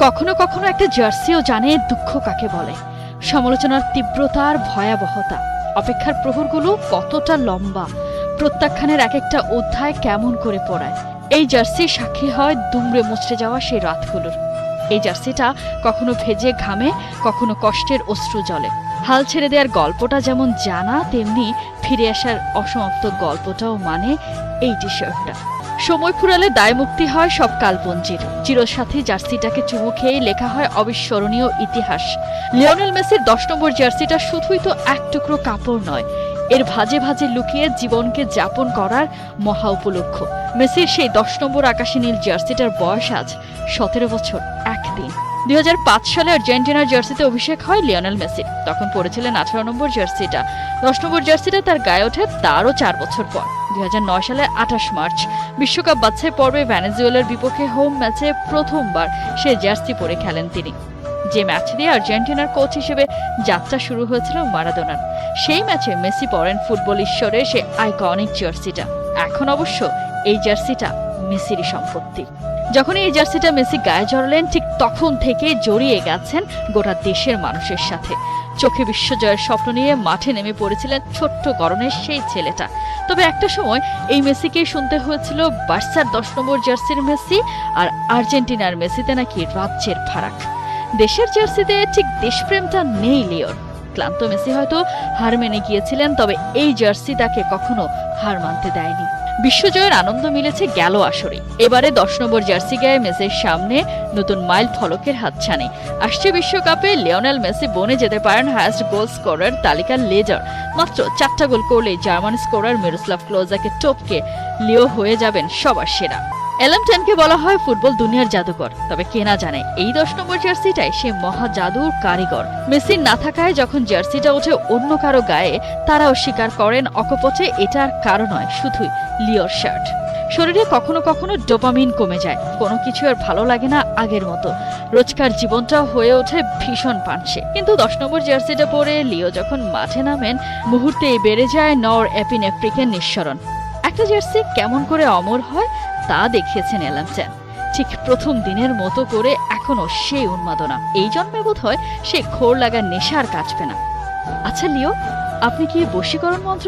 কখনো কখনো একটা জার্সিও জানে দুঃখ কাকে বলে, সমালোচনার তীব্রতার ভয়াবহতা, অপেক্ষার প্রহরগুলো কতটা লম্বা, প্রত্যাখ্যানের এক একটা অধ্যায় কেমন করে পড়ায়। এই জার্সি সাক্ষী হয় দুমড়ে মুচড়ে যাওয়া সেই রাতগুলোর। এই জার্সিটা কখনো ভেজে ঘামে, কখনো কষ্টের অশ্রু জলে। হাল ছেড়ে দেওয়ার গল্পটা যেমন জানা, তেমনি ফিরে আসার অসমাপ্ত গল্পটাও মানে এই টি শার্টটা। সময় ফুরালে দায় মুক্তি হয় সব কালপঞ্জির। চিরসাথী জার্সিটাকে চুমু খেয়ে লেখা হয় অবিস্মরণীয় ইতিহাস। লিওনেল মেসির 10 নম্বর জার্সিটা শুধুই তো এক টুকরো কাপড় নয়, এর ভাজে ভাজে লুকিয়ে জীবনকে যাপন করার মহা উপলক্ষ। মেসির সেই 10 নম্বর আকাশী নীল জার্সিটার বয়স আজ 17 বছর 1 দিন। 2005 সালে আর্জেন্টিনার জার্সিতে অভিষেক হয় লিওনেল মেসির। তখন পরেছিলেন 18 নম্বর জার্সিটা। 10 নম্বর জার্সিটা তার গায়ে ওঠে তারও 4 বছর পর 2009 সালে 28 মার্চ বিশ্বকাপ বাছাই পর্বে ভেনেজুয়েলার বিপক্ষে হোম ম্যাচে প্রথমবার সে জার্সি পরে খেলেন তিনি। যে ম্যাচ দিয়ে আর্জেন্টিনার কোচ হিসেবে যাত্রা শুরু হয়েছিল মারাদোনার। সেই ম্যাচে মেসি পরেন ফুটবল ঈশ্বরের সে আইকনিক জার্সিটা। এখন অবশ্য এই জার্সিটা মেসিরই সম্পত্তি। যখন এই জার্সিটা মেসি গায়ে জড়ালেন, ঠিক তখন থেকে জড়িয়ে গেছেন গোটা দেশের মানুষের সাথে। চোখে বিশ্বজয়ের স্বপ্ন নিয়ে মাঠে নেমে পড়েছিলেন ছোট্ট গড়নের সেই ছেলেটা। তবে একটা সময় এই মেসিকেই শুনতে হয়েছিল বার্সার 10 নম্বর জার্সির মেসি আর আর্জেন্টিনার মেসিতে নাকি রাজ্যের ফারাক। দেশের জার্সিতে ঠিক দেশপ্রেমটা নেই লিওর। ক্লান্ত মেসি হয়তো হার মেনে গিয়েছিলেন, তবে এই জার্সি তাকে কখনো হার মানতে দেয়নি। বিশ্বজয়ের আনন্দ মিলেছে গেল আসরে। এবারে 10 নম্বর জার্সি গায়ে মেসির সামনে নতুন মাইল ফলকের হাতছানি। আসছে বিশ্বকাপে লিওনেল মেসি বনে যেতে পারেন হায়েস্ট গোল স্কোরার তালিকার লিডার। মাত্র 4টা গোল করলে জার্মান স্কোরার মিরোস্লাভ ক্লোজাকে টপকে লিও হয়ে যাবেন সবার সেরা। LM10কে বলা হয় ফুটবল দুনিয়ার জাদুকর, তবে কে না জানে এই 10 নম্বর জার্সিটাই সে মহা জাদুর কারিগর। মেসির না থাকায় যখন জার্সিটা ওঠে অন্য কারো গায়ে, তারাও স্বীকার করেন অকপটে এটার কারণ নয় শুধুই লিওর শার্ট। শরীরে কখনো কখনো ডোপামিন কমে যায়, কোনো কিছু আর ভালো লাগে না আগের মতো। রোজকার জীবনটাও হয়ে ওঠে ভীষণ পানসে। কিন্তু 10 নম্বর জার্সিটা পরে লিও যখন মাঠে নামেন, মুহূর্তেই বেড়ে যায় নর এপিনেফ্রিকের নিঃসরণ। একটা জার্সি কেমন করে অমর হয় তা দেখিয়েছেন LM10। ঠিক প্রথম দিনের মতো করে এখনো সেই উন্মাদনা। এই জন্মে বোধ হয় সে ঘোর লাগা নেশার কাটবে না। আচ্ছা লিও, আপনি কি বশীকরণ মন্ত্র